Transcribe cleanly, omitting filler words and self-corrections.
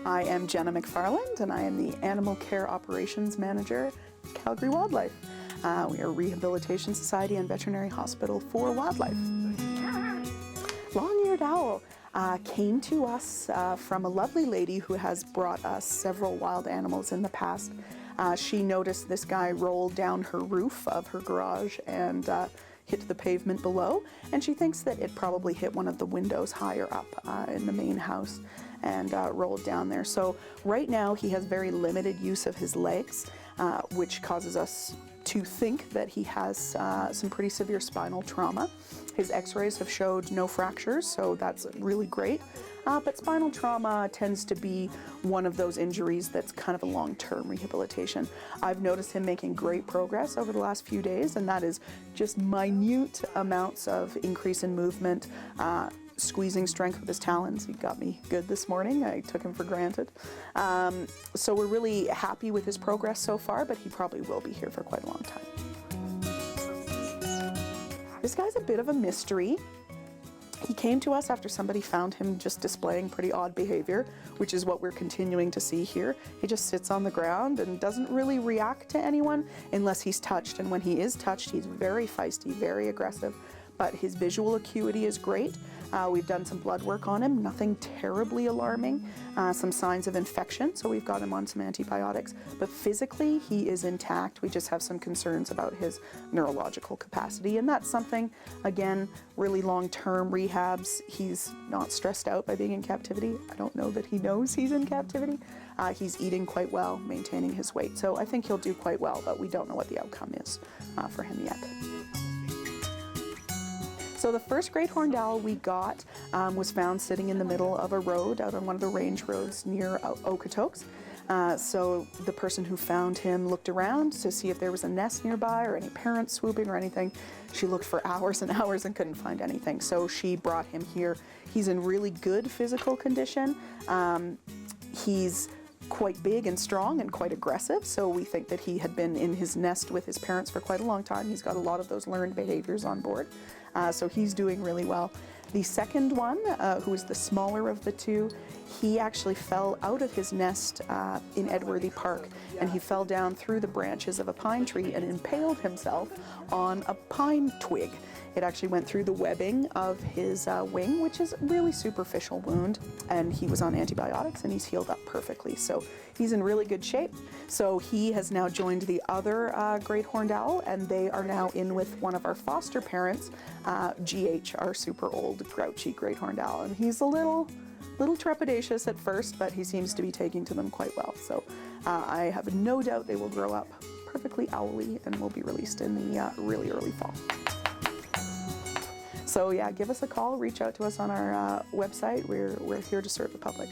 I am Jenna McFarland, and I am the Animal Care Operations Manager at Calgary Wildlife. We are a rehabilitation society and veterinary hospital for wildlife. Long-eared owl came to us from a lovely lady who has brought us several wild animals in the past. She noticed this guy roll down her roof of her garage and hit the pavement below, and she thinks that it probably hit one of the windows higher up in the main house and rolled down there. So right now he has very limited use of his legs, which causes us to think that he has some pretty severe spinal trauma. His x-rays have showed no fractures, so that's really great. But spinal trauma tends to be one of those injuries that's kind of a long-term rehabilitation. I've noticed him making great progress over the last few days, and that is just minute amounts of increase in movement, squeezing strength with his talons. He got me good this morning. I took him for granted. So we're really happy with his progress so far, but he probably will be here for quite a long time. This guy's a bit of a mystery. He came to us after somebody found him just displaying pretty odd behavior, which is what we're continuing to see here. He just sits on the ground and doesn't really react to anyone unless he's touched. And when he is touched, he's very feisty, very aggressive, but his visual acuity is great. We've done some blood work on him, nothing terribly alarming, some signs of infection, so we've got him on some antibiotics. But physically, he is intact. We just have some concerns about his neurological capacity, and that's something, again, really long-term rehabs. He's not stressed out by being in captivity. I don't know that he knows he's in captivity. He's eating quite well, maintaining his weight, so I think he'll do quite well, but we don't know what the outcome is for him yet. So the first great horned owl we got was found sitting in the middle of a road out on one of the range roads near Okotoks. So the person who found him looked around to see if there was a nest nearby or any parents swooping or anything. She looked for hours and hours and couldn't find anything. So she brought him here. He's in really good physical condition. He's quite big and strong and quite aggressive, so we think that he had been in his nest with his parents for quite a long time. He's got a lot of those learned behaviors on board, so he's doing really well. The second one, who is the smaller of the two, he actually fell out of his nest in Edworthy Park, and he fell down through the branches of a pine tree and impaled himself on a pine twig. It actually went through the webbing of his wing, which is a really superficial wound, and he was on antibiotics and he's healed up perfectly. So he's in really good shape. So he has now joined the other great horned owl, and they are now in with one of our foster parents, GH, our super old grouchy great horned owl. And he's a little trepidatious at first, but he seems to be taking to them quite well. So I have no doubt they will grow up perfectly owly and will be released in the really early fall. So yeah, give us a call, reach out to us on our website. We're here to serve the public.